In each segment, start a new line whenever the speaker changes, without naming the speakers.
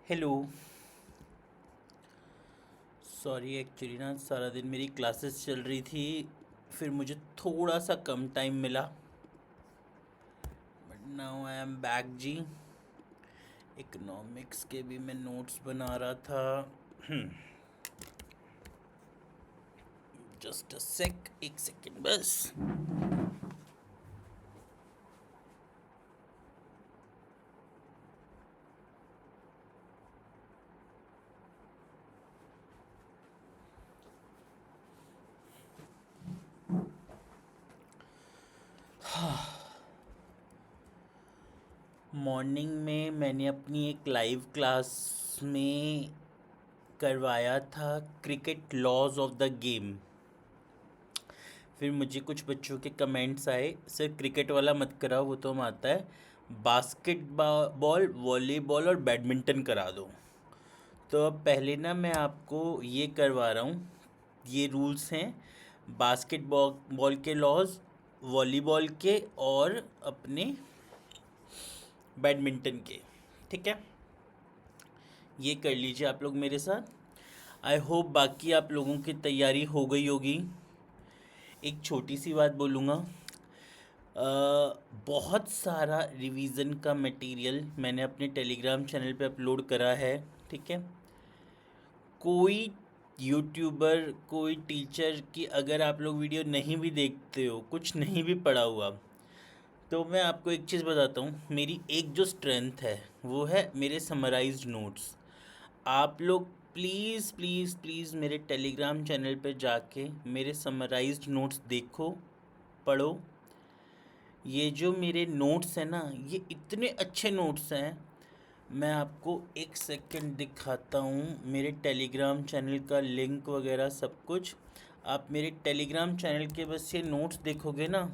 Hello. Sorry, actually ना सारा दिन मेरी क्लासेस चल रही थी, फिर मुझे थोड़ा सा कम टाइम मिला। But now I am back जी। इकोनॉमिक्स के भी मैं नोट्स बना रहा था। जस्ट अ सेक, एक सेकेंड बस। मॉर्निंग में मैंने अपनी एक लाइव क्लास में करवाया था cricket laws of the game. फिर मुझे कुछ बच्चों के कमेंट्स आए, सर क्रिकेट वाला मत कराओ, वो तो हम आता है, बास्केटबॉल, वॉलीबॉल और बैडमिंटन करा दो। तो अब पहले ना मैं आपको ये करवा रहा हूँ, ये रूल्स हैं बास्केटबॉल बॉल के लॉज, वॉलीबॉल के और अपने बैडमिंटन के। ठीक है, ये कर लीजिए आप लोग मेरे साथ। आई होप बाकी आप लोगों की तैयारी हो गई होगी। एक छोटी सी बात बोलूँगा, बहुत सारा रिवीजन का मटेरियल मैंने अपने टेलीग्राम चैनल पे अपलोड करा है। ठीक है, कोई यूट्यूबर, कोई टीचर की अगर आप लोग वीडियो नहीं भी देखते हो, कुछ नहीं भी पढ़ा हुआ, तो मैं आपको एक चीज़ बताता हूँ, मेरी एक जो स्ट्रेंथ है वो है मेरे समराइज्ड नोट्स। आप लोग प्लीज़ प्लीज़ प्लीज़ मेरे टेलीग्राम चैनल पे जाके मेरे समराइज्ड नोट्स देखो, पढ़ो। ये जो मेरे नोट्स हैं ना, ये इतने अच्छे नोट्स हैं। मैं आपको एक सेकंड दिखाता हूँ, मेरे टेलीग्राम चैनल का लिंक वगैरह सब कुछ। आप मेरे टेलीग्राम चैनल के बस ये नोट्स देखोगे ना,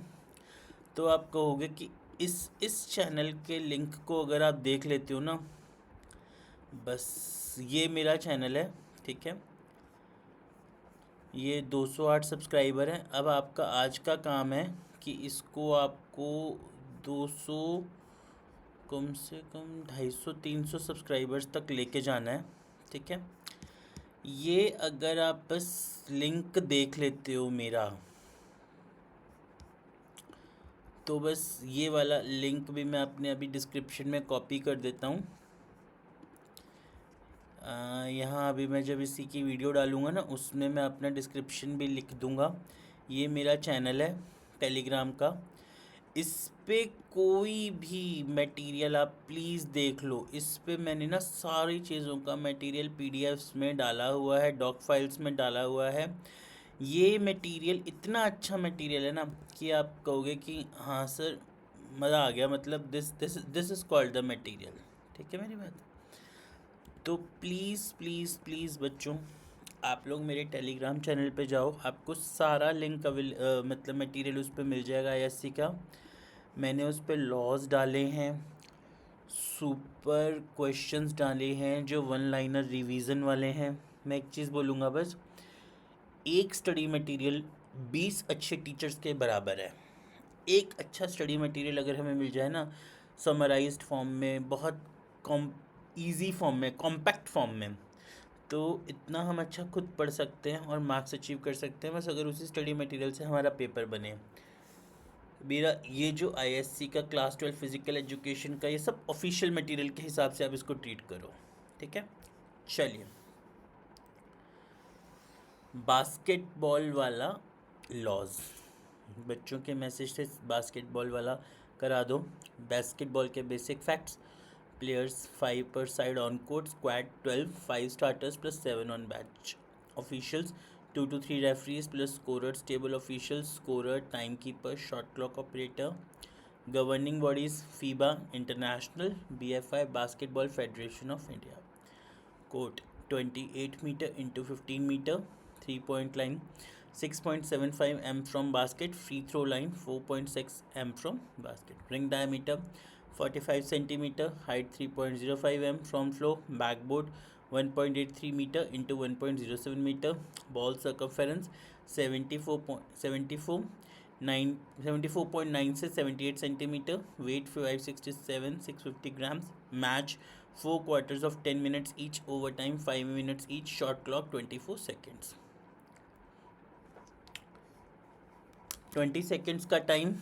तो आप कहोगे कि इस चैनल के लिंक को अगर आप देख लेते हो ना, बस ये मेरा चैनल है। ठीक है, ये 208 सब्सक्राइबर हैं। अब आपका आज का काम है कि इसको आपको 200, कम से कम 250-300 सब्सक्राइबर्स तक लेके जाना है। ठीक है, ये अगर आप बस लिंक देख लेते हो मेरा, तो बस ये वाला लिंक भी मैं अपने अभी डिस्क्रिप्शन में कॉपी कर देता हूँ। यहाँ अभी मैं जब इसी की वीडियो डालूँगा ना, उसमें मैं अपना डिस्क्रिप्शन भी लिख दूँगा। ये मेरा चैनल है टेलीग्राम का, इस पे कोई भी मटेरियल आप प्लीज़ देख लो। इस पे मैंने ना सारी चीज़ों का मटेरियल पीडीएफ्स में डाला हुआ है, डॉक फाइल्स में डाला हुआ है। ये मटेरियल इतना अच्छा मटेरियल है ना कि आप कहोगे कि हाँ सर, मज़ा आ गया, मतलब this this this is called the material. ठीक है मेरी बात। तो प्लीज़ प्लीज़ प्लीज़ बच्चों, आप लोग मेरे टेलीग्राम चैनल पे जाओ, आपको सारा लिंक मतलब मटेरियल उस पर मिल जाएगा आईएससी का। मैंने उस पर लॉज डाले हैं, सुपर क्वेश्चंस डाले हैं जो वन लाइनर रिवीजन वाले हैं। मैं एक चीज़ बोलूँगा बस, एक स्टडी मटेरियल 20 अच्छे टीचर्स के बराबर है। एक अच्छा स्टडी मटेरियल अगर हमें मिल जाए ना, समराइज्ड फॉर्म में, बहुत कॉम ईजी फॉर्म में, कॉम्पैक्ट फॉर्म में, तो इतना हम अच्छा खुद पढ़ सकते हैं और मार्क्स अचीव कर सकते हैं, बस अगर उसी स्टडी मटेरियल से हमारा पेपर बने। मेरा ये जो आईएससी का क्लास 12 फिज़िकल एजुकेशन का, ये सब ऑफिशियल मटेरियल के हिसाब से आप इसको ट्रीट करो। ठीक है, चलिए। बास्केटबॉल वाला लॉज, बच्चों के मैसेज से बास्केटबॉल वाला करा दो। बास्केटबॉल के basic facts: players 5 per side on court, squad 12, 5 starters plus 7 on bench. Officials 2 to 3 referees plus scorers, table officials, scorer, timekeeper, shot clock operator. Governing bodies: FIBA International, BFI Basketball Federation of India. Court 28 meter into 15 meter, 3 point line 6.75 m from basket, free throw line 4.6 m from basket. Ring diameter 45 centimeter, height 3.05 m from floor, backboard 1.83 meter into 1.07 meter, ball circumference 74.9 से 78 centimetre, weight 567 650 grams, match 4 quarters of 10 minutes each, overtime 5 minutes each, shot clock 24 seconds. 20 seconds का time.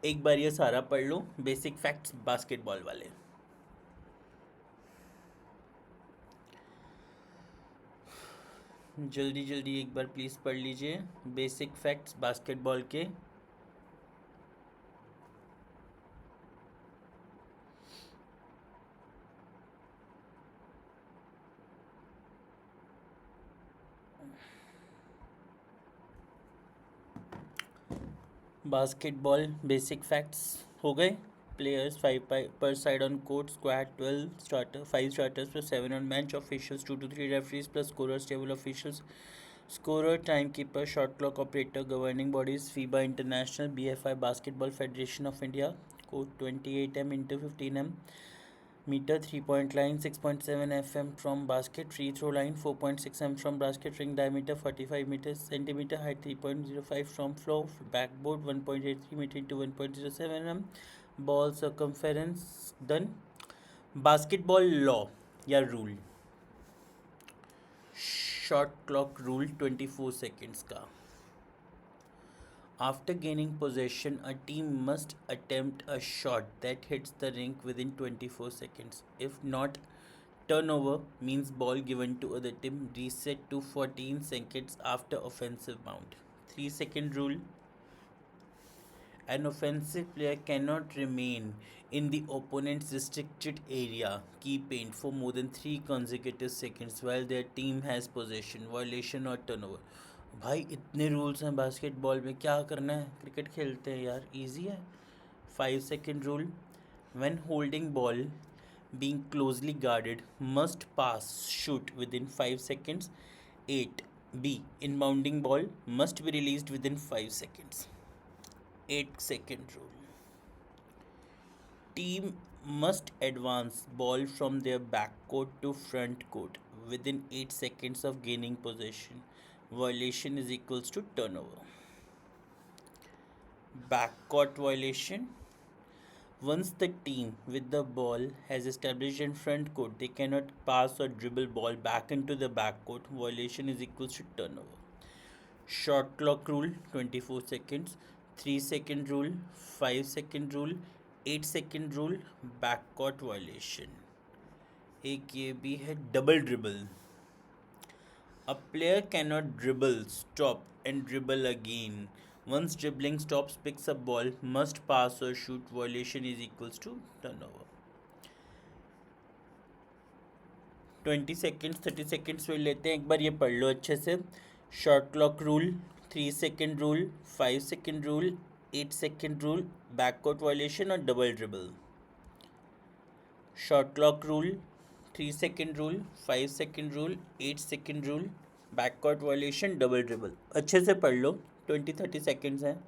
एक बार ये सारा पढ़ लो, basic facts basketball वाले. जल्दी जल्दी एक बार प्लीज़ पढ़ लीजिए बेसिक फैक्ट्स बास्केटबॉल के. बास्केटबॉल बेसिक फैक्ट्स हो गए. Players 5 per side on court, squad 12 starter, 5 starters plus 7 on bench, officials 2 to 3 referees plus scorers, table officials, scorer, timekeeper, shot clock operator, governing bodies, FIBA International, BFI Basketball Federation of India, court 28m into 15m, meter 3-point line 6.7 fm from basket, free throw line 4.6 m from basket, ring diameter 45 meters, centimeter height 3.05 from floor, backboard 1.83 meter into 1.07 m, ball circumference done. Basketball law या rule. Shot clock rule 24 seconds का. After gaining possession a team must attempt a shot that hits the ring within 24 seconds. If not, turnover means ball given to other team, reset to 14 seconds after offensive bound. 3-second rule. An offensive player cannot remain in the opponent's restricted area, key paint, for more than 3 consecutive seconds while their team has possession, violation or turnover. भाई इतने rules हैं basketball में, क्या करना है, cricket खेलते हैं यार, इजी है. 5-second rule. When holding ball, being closely guarded, must pass shoot within 5 seconds. 8. B. Inbounding ball must be released within 5 seconds. 8-second rule. Team must advance ball from their backcourt to front court within 8 seconds of gaining possession. Violation is equals to turnover. Backcourt violation. Once the team with the ball has established in front court, they cannot pass or dribble ball back into the backcourt. Violation is equals to turnover. Shot clock rule 24 seconds. 3-second rule, 5-second rule, 8-second rule, backcourt violation. एक ये भी है double dribble. A player cannot dribble, stop and dribble again. Once dribbling stops, picks up ball, must pass or shoot. Violation is equals to turnover. 20 seconds 30 seconds में लेते हैं, एक बार ये पढ़ लो अच्छे से. Shot clock rule. 3-second rule, 5-second rule, 8-second rule, backcourt violation और double dribble. Shot clock rule, 3-second rule, 5-second rule, 8-second rule, backcourt violation, double dribble. अच्छे से पढ़ लो, 20-30 seconds हैं.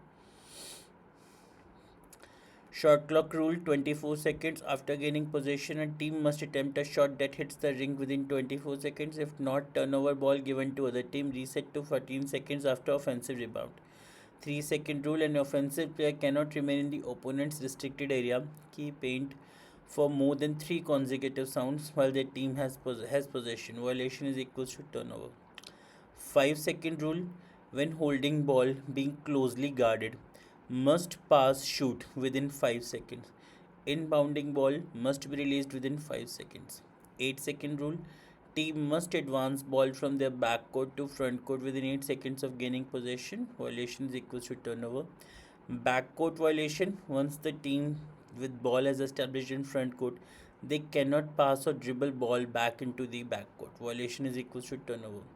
Shot clock rule 24 seconds. After gaining possession, a team must attempt a shot that hits the ring within 24 seconds. If not, turnover ball given to other team, reset to 14 seconds after offensive rebound. 3-second rule. An offensive player cannot remain in the opponent's restricted area, key paint, for more than 3 consecutive sounds while their team has possession. Violation is equals to turnover. 5-second rule. When holding ball, being closely guarded, must pass shoot within 5 seconds. Inbounding ball must be released within 5 seconds. 8-second rule. Team must advance ball from their backcourt to front court within 8 seconds of gaining possession. Violation is equal to turnover. Backcourt violation. Once the team with ball has established in front court, they cannot pass or dribble ball back into the backcourt. Violation is equal to turnover.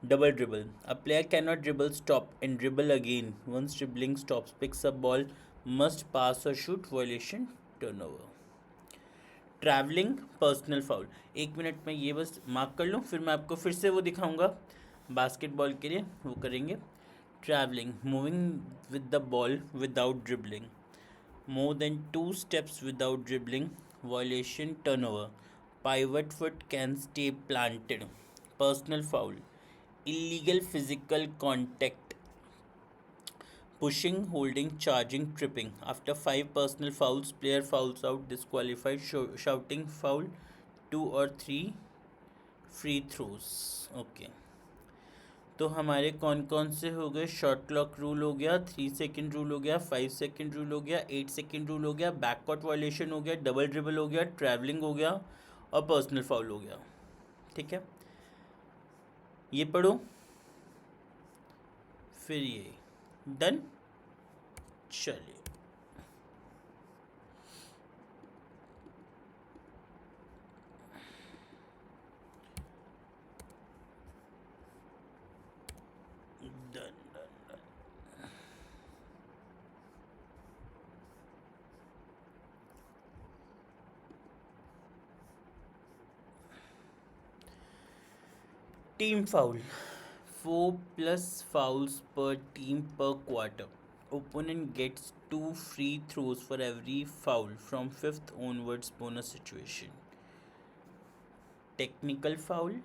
Double dribble. A player cannot dribble, stop and dribble again. Once dribbling stops, picks up ball, must pass or shoot. Violation, turnover. Travelling personal foul. 1 minute में ये बस mark कर लो, फिर मैं आपको फिर से वो दिखाऊंगा बास्केटबॉल के लिए, वो करेंगे. Travelling, moving with the ball without dribbling, more than 2 steps without dribbling. Violation, turnover. Pivot foot can stay planted. Personal foul. Illegal physical contact. pushing, holding, charging, tripping. After 5 personal fouls, player fouls out, disqualified, shouting foul, 2 or 3 free throws. Okay तो हमारे कौन कौन से हो गए? Shot clock rule हो गया, 3 second rule हो गया, 5 सेकेंड रूल हो गया, 8 सेकेंड रूल हो गया, बैककॉट वायलेशन हो गया, डबल ड्रिबल हो गया, ट्रैवलिंग हो गया और पर्सनल फाउल हो गया. ठीक है, ये पढ़ो फिर ये डन. चलिए done done. Team foul, 4+ fouls per team per quarter. Opponent gets 2 free throws for every foul from 5th onwards. Bonus situation. Technical foul,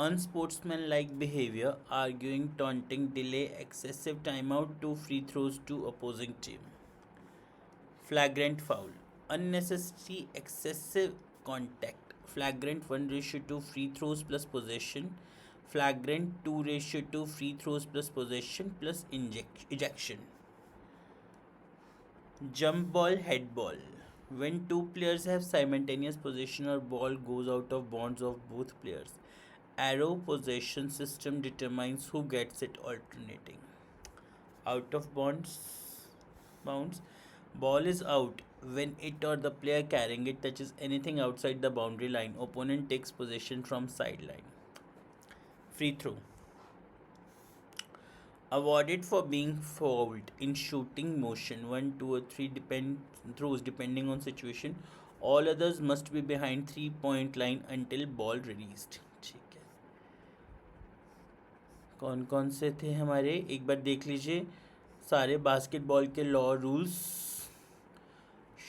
unsportsmanlike behavior, arguing, taunting, delay, excessive timeout, 2 free throws to opposing team. Flagrant foul, unnecessary excessive contact. Flagrant 1:2 free throws plus possession. Flagrant 2:2 free throws plus possession plus ejection. Jump ball, head ball. When 2 players have simultaneous possession or ball goes out of bounds of both players, arrow possession system determines who gets it alternating. Out of bounds, ball is out when it or the player carrying it touches anything outside the boundary line. Opponent takes possession from sideline. Free throw, awarded for being fouled in shooting motion, 1, 2 or 3 throws depending on situation. All others must be behind 3-point line until ball released. ठीक है, कौन कौन से थे हमारे एक बार देख लीजिए सारे बास्केटबॉल के law rules.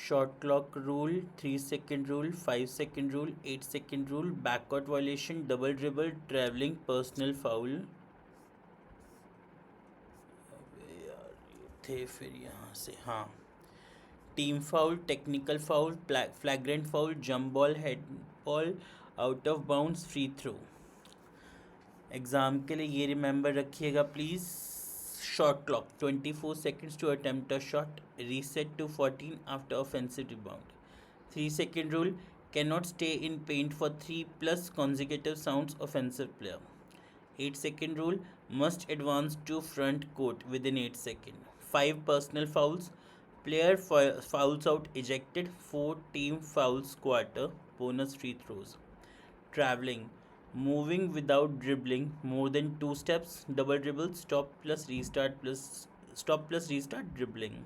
Shot clock rule, 3 second rule, 5 second rule, 8 second rule, backcourt violation, double dribble, travelling, personal foul. थे फिर यहाँ से, हाँ, team foul, technical foul, flagrant foul, jump ball, head ball, out of bounds, free throw. Exam के लिए ये remember रखिएगा please. Shot clock, 24 seconds to attempt a shot, reset to 14 after offensive rebound. 3 second rule, cannot stay in paint for 3+ consecutive sounds offensive player. 8 second rule, must advance to front court within 8 seconds. 5 personal fouls, player fouls out ejected, 4 team fouls quarter, bonus free throws. Traveling, moving without dribbling more than 2 steps, double dribble, stop plus restart dribbling.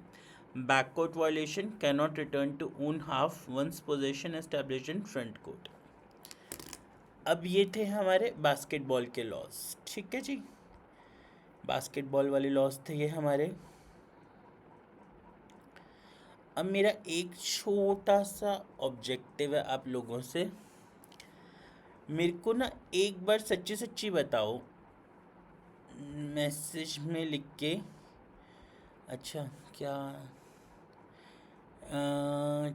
Backcourt violation, cannot return to own half once possession established in front court. अब ये थे हमारे basketball के loss. ठीक है जी, basketball वाले loss थे ये हमारे. अब मेरा एक छोटा सा ऑब्जेक्टिव है आप लोगों से. मेरे को ना एक बार सच्ची सच्ची बताओ मैसेज में लिख के. अच्छा क्या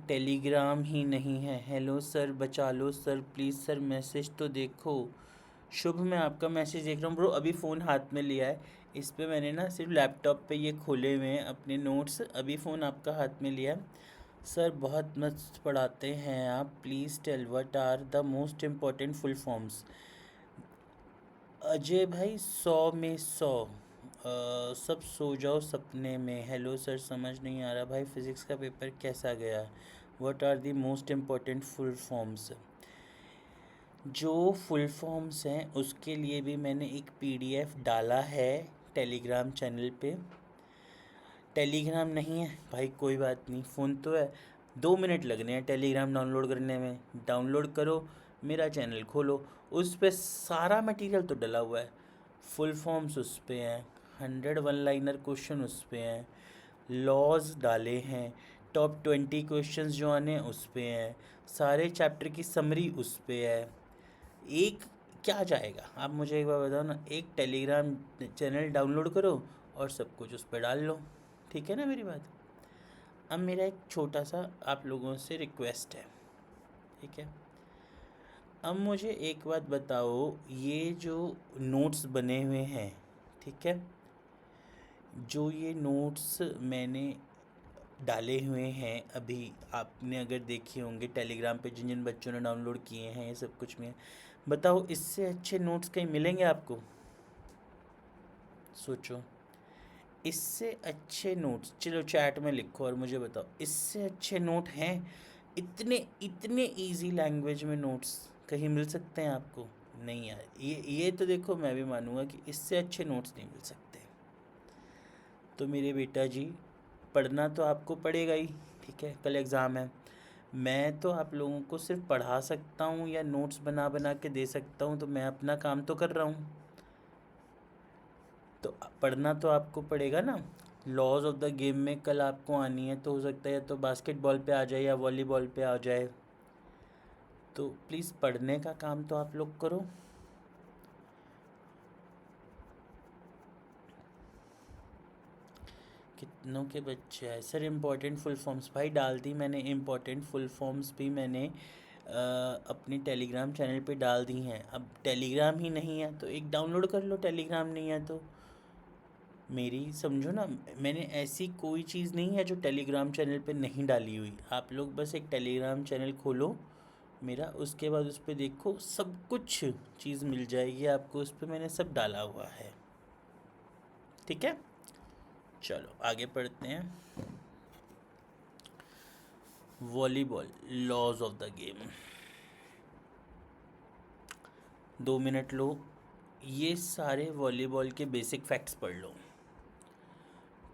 टेलीग्राम ही नहीं है? हेलो सर, बचा लो सर प्लीज़ सर, मैसेज तो देखो. शुभ, मैं आपका मैसेज देख रहा हूँ ब्रो. अभी फ़ोन हाथ में लिया है, इस पे मैंने ना सिर्फ लैपटॉप पे ये खोले हुए हैं अपने नोट्स. अभी फ़ोन आपका हाथ में लिया है. सर बहुत मस्त पढ़ाते हैं आप, please tell what are the most important full forms. Ajay भाई 100 में 100, सब सो जाओ सपने में. हेलो सर, समझ नहीं आ रहा भाई, फिज़िक्स का पेपर कैसा गया? What are the most important full forms. जो फुल फॉर्म्स हैं उसके लिए भी मैंने एक PDF डाला है टेलीग्राम चैनल पे. टेलीग्राम नहीं है भाई कोई बात नहीं, फ़ोन तो है, 2 मिनट लगने हैं टेलीग्राम डाउनलोड करने में. डाउनलोड करो, मेरा चैनल खोलो, उस पर सारा मटेरियल तो डला हुआ है. फुल फॉर्म्स उस पर हैं, 100 वन लाइनर क्वेश्चन उस पर हैं, लॉज डाले हैं, टॉप 20 क्वेश्चंस जो आने उस पर हैं, सारे चैप्टर की समरी उस पर है. एक क्या जाएगा, आप मुझे एक बार बताओ ना. एक टेलीग्राम चैनल डाउनलोड करो और सब कुछ उस पर डाल लो। ठीक है ना मेरी बात? अब मेरा एक छोटा सा आप लोगों से रिक्वेस्ट है, ठीक है? अब मुझे एक बात बताओ, ये जो नोट्स बने हुए हैं, ठीक है, जो ये नोट्स मैंने डाले हुए हैं अभी, आपने अगर देखे होंगे टेलीग्राम पे, जिन जिन बच्चों ने डाउनलोड किए हैं, ये सब कुछ में, बताओ इससे अच्छे नोट्स कहीं मिलेंगे आपको? सोचो, इससे अच्छे नोट्स, चलो चैट में लिखो और मुझे बताओ, इससे अच्छे नोट हैं? इतने इतने इजी लैंग्वेज में नोट्स कहीं मिल सकते हैं आपको? नहीं यार, ये तो देखो, मैं भी मानूंगा कि इससे अच्छे नोट्स नहीं मिल सकते। तो मेरे बेटा जी, पढ़ना तो आपको पड़ेगा ही, ठीक है? कल एग्ज़ाम है। मैं तो आप लोगों को सिर्फ पढ़ा सकता हूँ या नोट्स बना बना के दे सकता हूँ, तो मैं अपना काम तो कर रहा हूँ। तो पढ़ना तो आपको पड़ेगा ना। लॉज ऑफ द गेम में कल आपको आनी है, तो हो सकता है या तो बास्केटबॉल पे आ जाए या वॉलीबॉल पे आ जाए। तो प्लीज़ पढ़ने का काम तो आप लोग करो। कितनों के बच्चे आए सर? इम्पोर्टेंट फुल फॉर्म्स भाई डाल दी मैंने, इम्पोर्टेंट फुल फॉर्म्स भी मैंने अपनी टेलीग्राम चैनल पे डाल दी हैं। अब टेलीग्राम ही नहीं है तो एक डाउनलोड कर लो, टेलीग्राम नहीं है तो। मेरी समझो ना, मैंने ऐसी कोई चीज़ नहीं है जो टेलीग्राम चैनल पे नहीं डाली हुई। आप लोग बस एक टेलीग्राम चैनल खोलो मेरा, उसके बाद उस पर देखो, सब कुछ चीज़ मिल जाएगी आपको, उस पर मैंने सब डाला हुआ है। ठीक है, चलो आगे पढ़ते हैं। Volleyball, laws of the game. 2 minute लो, ये सारे वॉलीबॉल के बेसिक फैक्ट्स पढ़ लो।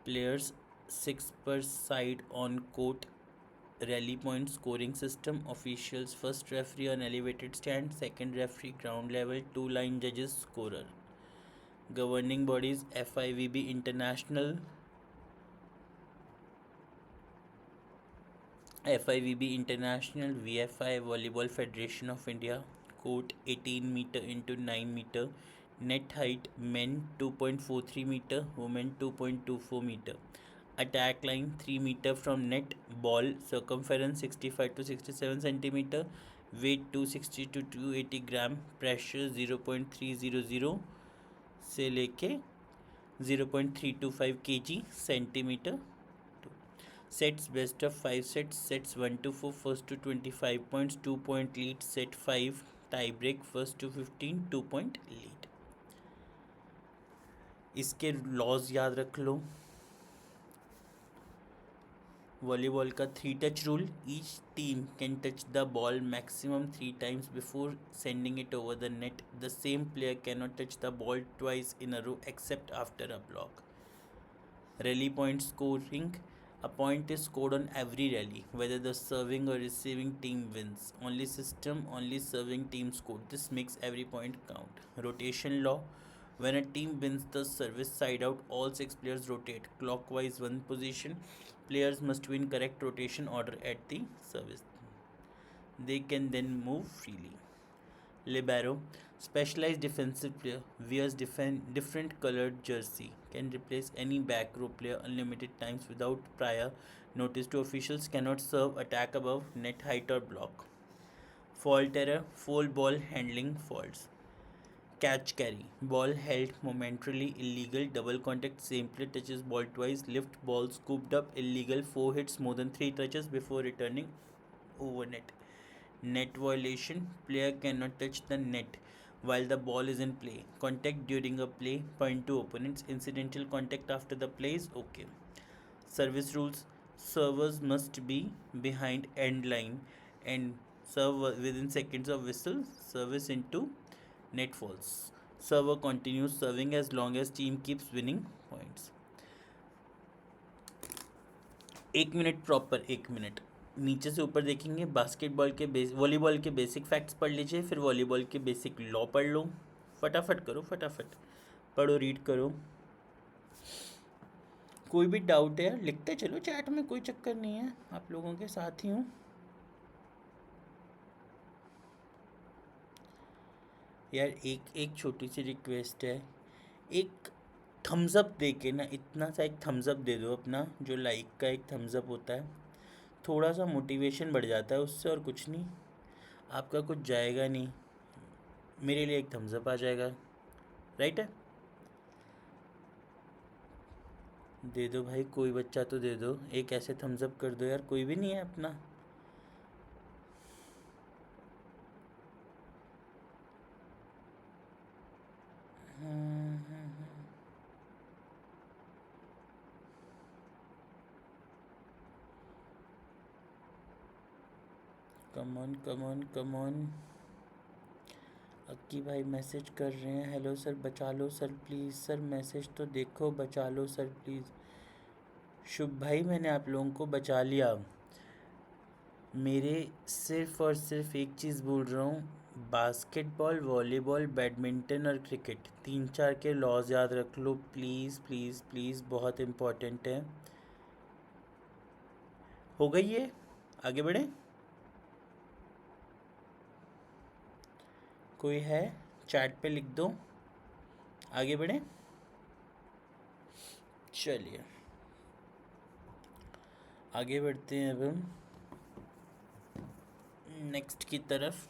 Players 6 per side on court, rally point scoring system, officials, first referee on elevated stand, second referee ground level, 2 line judges, scorer. Governing bodies FIVB International, VFI Volleyball Federation of India. Court 18 meter into 9 meter. Net height men 2.43 meter, women 2.24 meter. Attack line 3 meter from net. Ball circumference 65 to 67 centimeter. Weight 260 to 280 gram. Pressure 0.300 से लेके 0.325 kg centimetre. Sets best of 5 sets. Sets 1 to 4, first to 25 points, 2 point lead. Set 5 tie break, first to 15, 2 point lead. इसके laws याद रख लो। Volleyball का 3 touch rule, each team can touch the ball maximum 3 times before sending it over the net. The same player can not touch the ball twice in a row except after a block. Rally point scoring, a point is scored on every rally, whether the serving or receiving team wins. Only system, only serving team scored. This makes every point count. Rotation law, when a team wins the service side out, all 6 players rotate clockwise one position. Players must be in correct rotation order at the service. They can then move freely. Libero, specialized defensive player, wears different colored jersey, can replace any back row player unlimited times without prior notice to officials, cannot serve, attack above net height or block. Fault error, foul ball handling faults. Catch carry, ball held momentarily, illegal. Double contact, same player touches ball twice. Lift ball scooped up, illegal. 4 hits more than 3 touches before returning over net. Net violation, player cannot touch the net while the ball is in play. Contact during a play, point to opponents. Incidental contact after the play is okay. Service rules, servers must be behind end line and serve within seconds of whistle. Service into net falls. Server continues serving as long as team keeps winning points. 1 minute proper, 1 minute नीचे से ऊपर देखेंगे। Basketball के volleyball के basic facts पढ़ लीजिए, फिर volleyball के बेसिक लॉ पढ़ लो। फटाफट करो, फटाफट पढ़ो, रीड करो। कोई भी डाउट है लिखते चलो चैट में, कोई चक्कर नहीं है, आप लोगों के साथ ही हूँ। यार एक छोटी सी रिक्वेस्ट है, एक थम्स अप दे के ना, इतना सा एक थम्स अप दे दो अपना, जो लाइक का एक थम्स अप होता है, थोड़ा सा मोटिवेशन बढ़ जाता है उससे, और कुछ नहीं, आपका कुछ जाएगा नहीं, मेरे लिए एक थम्स अप आ जाएगा, राइट है। दे दो भाई, कोई बच्चा तो दे दो, एक ऐसे थम्स अप कर दो यार, कोई भी नहीं है अपना। Come on come on come on. Akki भाई मैसेज कर रहे हैं, हेलो सर बचा लो सर प्लीज़, सर मैसेज तो देखो, बचा लो सर प्लीज़। शुभ भाई मैंने आप लोगों को बचा लिया, मेरे सिर्फ और सिर्फ एक चीज़ बोल रहा हूँ, बास्केटबॉल, वॉलीबॉल, बैडमिंटन और क्रिकेट, 3-4 के लॉज याद रख लो प्लीज़ प्लीज़ प्लीज़, बहुत इम्पोर्टेंट है। हो गई ये, आगे बढ़ें, कोई है चैट पे लिख दो, आगे बढ़ें। चलिए आगे बढ़ते हैं अब हम नेक्स्ट की तरफ।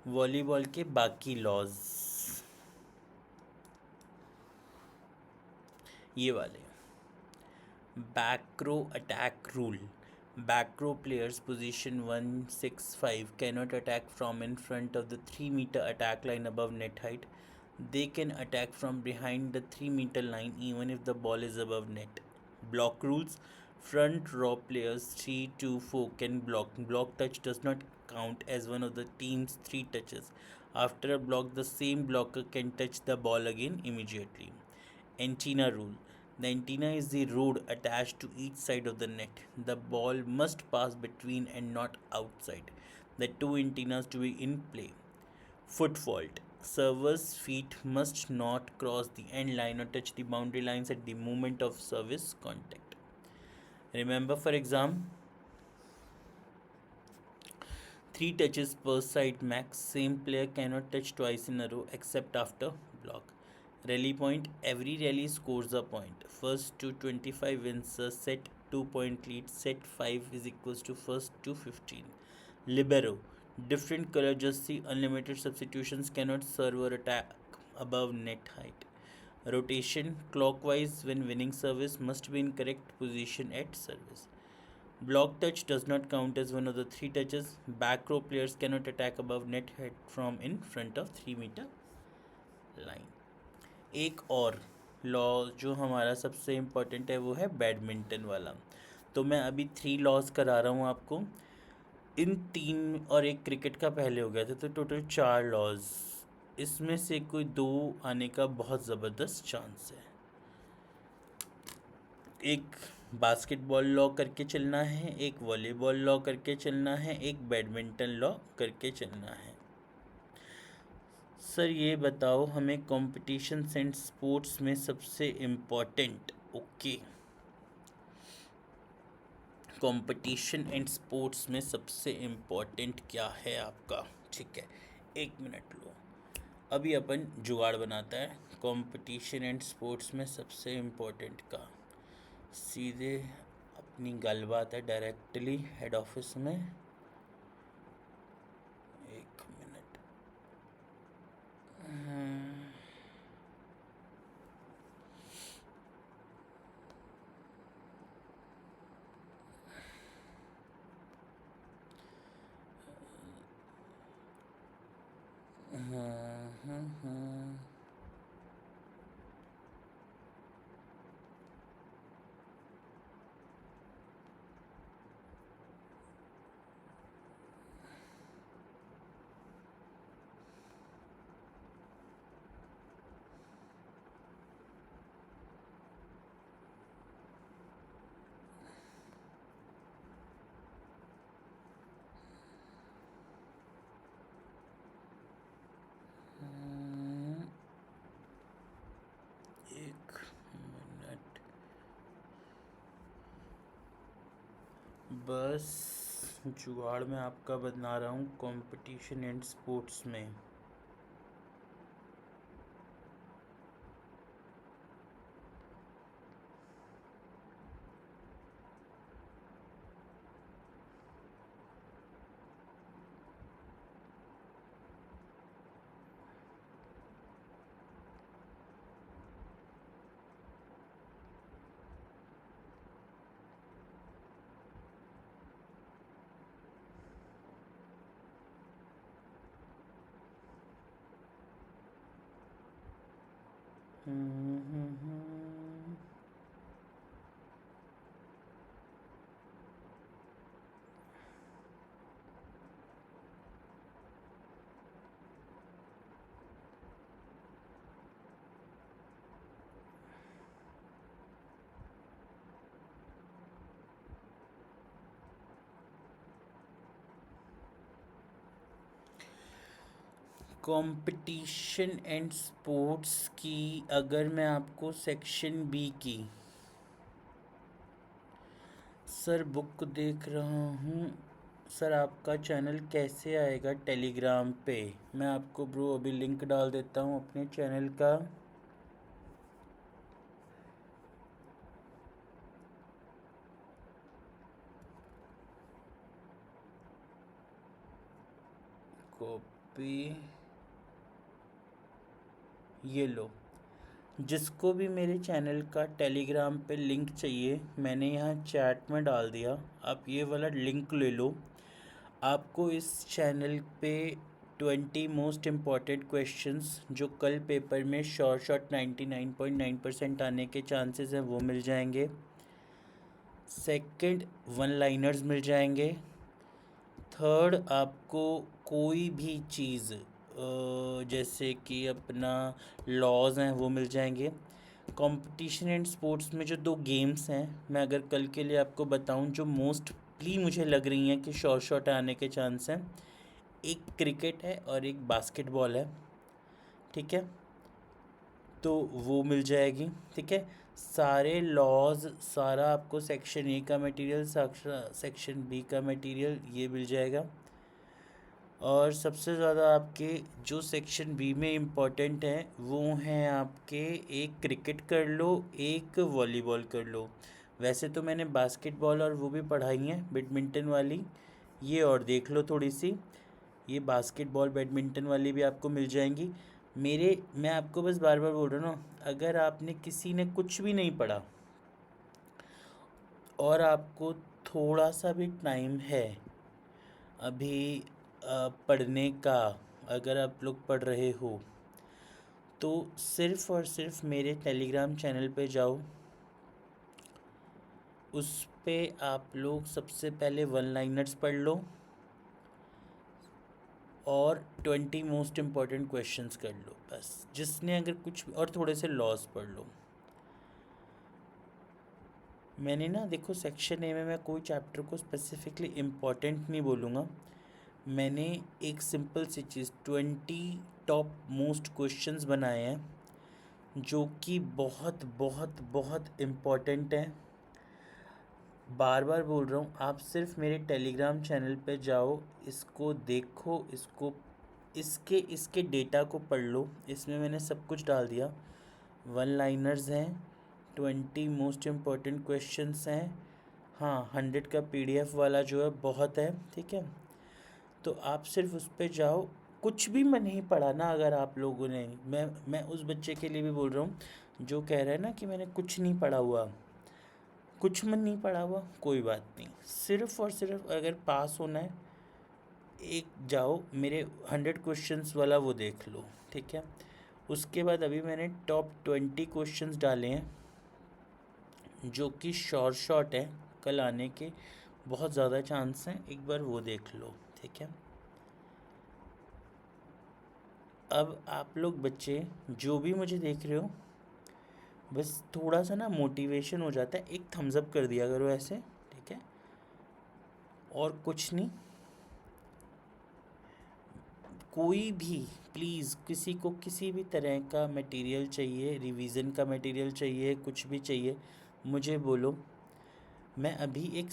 वॉलीबॉल के बाकी लॉज, ये वाले, back row attack rule, back row players position 165 cannot attack from in front of the 3-meter attack line above net height. They can attack from behind the 3-meter line even if the ball is above net. Block rules, front row players 3 to 4 can block. Block touch does not count as one of the team's 3 touches. After a block, the same blocker can touch the ball again immediately. Antenna rule, the antenna is the rod attached to each side of the net. The ball must pass between and not outside the two antennas to be in play. Foot fault, server's feet must not cross the end line or touch the boundary lines at the moment of service contact. Remember for exam, 3 touches per side max. Same player cannot touch twice in a row except after block. Rally point, every rally scores a point. First to 25 wins a set 2-point lead. Set 5 is equals to first to 15. Libero, different color jersey, unlimited substitutions, cannot serve or attack above net height. Rotation, clockwise when winning service, must be in correct position at service. Block touch does not count as one of the 3 touches. Back row players cannot attack above net height from in front of 3-meter line. एक और law जो हमारा सबसे important है वो है badminton वाला। तो मैं अभी 3 लॉज करा रहा हूँ आपको, इन 3 और एक क्रिकेट का पहले हो गया था, तो टोटल 4 लॉज, इसमें से कोई 2 आने का बहुत ज़बरदस्त चांस है। एक बास्केटबॉल लॉ करके चलना है, एक वॉलीबॉल लॉ करके चलना है, एक बैडमिंटन लॉ करके चलना है। सर ये बताओ हमें कंपटीशन एंड स्पोर्ट्स में सबसे important, okay, competition and sports में सबसे इम्पोर्टेंट क्या है आपका, ठीक है, 1 मिनट लो, अभी अपन जुगाड़ बनाता है कंपटीशन एंड स्पोर्ट्स में सबसे इम्पोर्टेंट का। सीधे अपनी गलबात है डायरेक्टली हेड ऑफिस में, 1 मिनट। बस जुगाड़ में आपका बना रहा हूँ कंपटीशन एंड स्पोर्ट्स में। कंपटीशन एंड स्पोर्ट्स की अगर मैं आपको सेक्शन बी की सर बुक देख रहा हूँ। सर आपका चैनल कैसे आएगा टेलीग्राम पे? मैं आपको ब्रो अभी लिंक डाल देता हूँ अपने चैनल का। कॉपी, ये लो। जिसको भी मेरे चैनल का टेलीग्राम पे लिंक चाहिए मैंने यहाँ चैट में डाल दिया, आप ये वाला लिंक ले लो। आपको इस चैनल पे 20 मोस्ट इम्पॉर्टेंट क्वेश्चंस जो कल पेपर में शॉर्ट 99.9% आने के चांसेस हैं वो मिल जाएंगे। सेकंड, वन लाइनर्स मिल जाएंगे। थर्ड, आपको कोई भी चीज़ जैसे कि अपना लॉज हैं वो मिल जाएंगे। कंपटीशन एंड स्पोर्ट्स में जो दो गेम्स हैं मैं अगर कल के लिए आपको बताऊं जो मोस्टली मुझे लग रही हैं कि शॉर्ट आने के चांस हैं, एक क्रिकेट है और एक बास्केटबॉल है। ठीक है, तो वो मिल जाएगी। ठीक है, सारे लॉज, सारा आपको सेक्शन ए का मटेरियल, सेक्शन बी का मटेरियल ये मिल जाएगा। और सबसे ज़्यादा आपके जो सेक्शन बी में इम्पॉर्टेंट हैं वो हैं आपके, एक क्रिकेट कर लो, एक वॉलीबॉल कर लो। वैसे तो मैंने बास्केटबॉल और वो भी पढ़ाई हैं बैडमिंटन वाली, ये और देख लो थोड़ी सी। ये बास्केटबॉल बैडमिंटन वाली भी आपको मिल जाएंगी। मैं आपको बस बार बार बोल रहा हूँ ना, अगर आपने किसी ने कुछ भी नहीं पढ़ा और आपको थोड़ा सा भी टाइम है अभी पढ़ने का, अगर आप लोग पढ़ रहे हो तो सिर्फ़ और सिर्फ मेरे टेलीग्राम चैनल पे जाओ। उस पे आप लोग सबसे पहले वन लाइनर्स पढ़ लो और 20 मोस्ट इम्पॉर्टेंट क्वेश्चंस कर लो बस। जिसने अगर कुछ और थोड़े से लॉस पढ़ लो। मैंने ना देखो सेक्शन ए में मैं कोई चैप्टर को स्पेसिफिकली इम्पॉर्टेंट नहीं बोलूँगा। मैंने एक सिंपल सी चीज़ 20 टॉप मोस्ट क्वेश्चंस बनाए हैं जो कि बहुत बहुत बहुत इम्पॉर्टेंट हैं। बार बार बोल रहा हूँ, आप सिर्फ मेरे टेलीग्राम चैनल पे जाओ, इसको देखो, इसके इसके डेटा को पढ़ लो। इसमें मैंने सब कुछ डाल दिया। वन लाइनर्स हैं, 20 मोस्ट इम्पॉर्टेंट क्वेश्चंस हैं। हाँ, 100 का PDF वाला जो है बहुत है। ठीक है, तो आप सिर्फ उस पे जाओ। कुछ भी मैं नहीं पढ़ा ना, अगर आप लोगों ने, मैं उस बच्चे के लिए भी बोल रहा हूँ जो कह रहा है ना कि मैंने कुछ नहीं पढ़ा हुआ, कुछ मन नहीं पढ़ा हुआ, कोई बात नहीं। सिर्फ और सिर्फ अगर पास होना है, एक जाओ मेरे 100 क्वेश्चंस वाला वो देख लो। ठीक है, उसके बाद अभी मैंने टॉप 20 क्वेश्चंस डाले हैं जो कि शॉर्ट हैं, कल आने के बहुत ज़्यादा चांस हैं, एक बार वो देख लो। ठीक है, अब आप लोग बच्चे जो भी मुझे देख रहे हो, बस थोड़ा सा ना मोटिवेशन हो जाता है, एक थम्स अप कर दिया करो ऐसे। ठीक है, और कुछ नहीं। कोई भी प्लीज़, किसी को किसी भी तरह का मटेरियल चाहिए, रिवीजन का मटेरियल चाहिए, कुछ भी चाहिए, मुझे बोलो। मैं अभी एक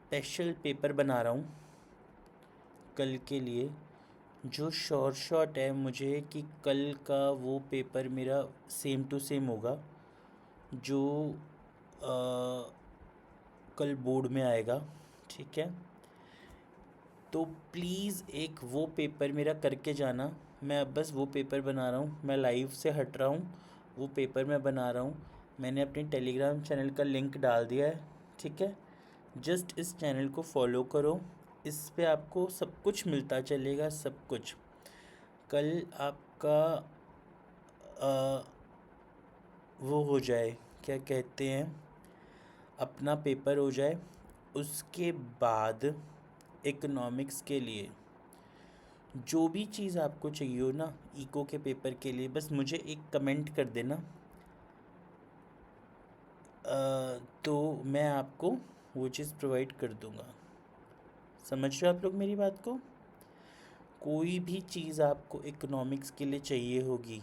स्पेशल पेपर बना रहा हूँ कल के लिए, जो श्योर शॉट है मुझे कि कल का वो पेपर मेरा सेम टू सेम होगा जो कल बोर्ड में आएगा, ठीक है। तो प्लीज़ एक वो पेपर मेरा करके जाना। मैं अब बस वो पेपर बना रहा हूँ, मैं लाइव से हट रहा हूँ, वो पेपर मैं बना रहा हूँ। मैंने अपने टेलीग्राम चैनल का लिंक डाल दिया है, ठीक है। जस्ट इस चैनल को फॉलो करो, इस पे आपको सब कुछ मिलता चलेगा, सब कुछ। कल आपका वो हो जाए, क्या कहते हैं, अपना पेपर हो जाए, उसके बाद इकोनॉमिक्स के लिए जो भी चीज़ आपको चाहिए हो ना इको के पेपर के लिए, बस मुझे एक कमेंट कर देना, तो मैं आपको वो चीज़ प्रोवाइड कर दूँगा। समझ रहे हो आप लोग मेरी बात को? कोई भी चीज़ आपको इकोनॉमिक्स के लिए चाहिए होगी,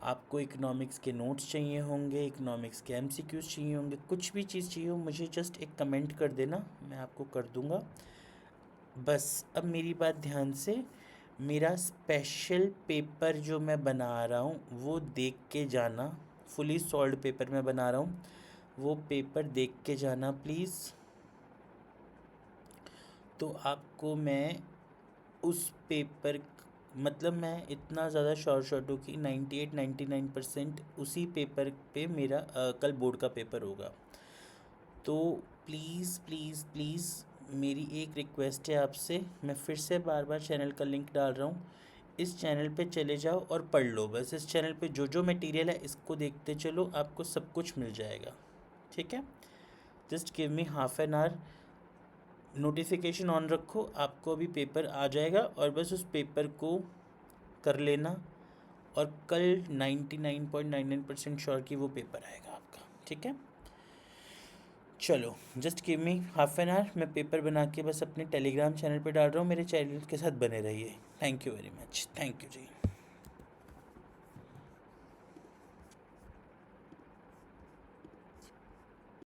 आपको इकोनॉमिक्स के नोट्स चाहिए होंगे, इकोनॉमिक्स के एमसीक्यूज़ चाहिए होंगे, कुछ भी चीज़ चाहिए हो, मुझे जस्ट एक कमेंट कर देना, मैं आपको कर दूँगा। बस अब मेरी बात ध्यान से, मेरा स्पेशल पेपर जो मैं बना रहा हूँ वो देख के जाना। फुली सॉल्व्ड पेपर मैं बना रहा हूँ, वो पेपर देख के जाना प्लीज़। तो आपको मैं उस पेपर, मतलब मैं इतना ज़्यादा शॉर्ट हूँ कि 98-99% उसी पेपर पे मेरा कल बोर्ड का पेपर होगा। तो प्लीज़ प्लीज़ प्लीज़ मेरी एक रिक्वेस्ट है आपसे, मैं फिर से बार बार चैनल का लिंक डाल रहा हूँ, इस चैनल पे चले जाओ और पढ़ लो। बस इस चैनल पे जो जो मटेरियल है इसको देखते चलो, आपको सब कुछ मिल जाएगा, ठीक है। Just give me half an hour, notification on रखो, आपको अभी पेपर आ जाएगा और बस उस पेपर को कर लेना, और कल 99.99% श्योर कि वो पेपर आएगा आपका, ठीक है। चलो just give me half an hour, मैं पेपर बना के बस अपने टेलीग्राम चैनल पे डाल रहा हूँ, मेरे चैनल के साथ बने रहिए। Thank you very much, thank you ji.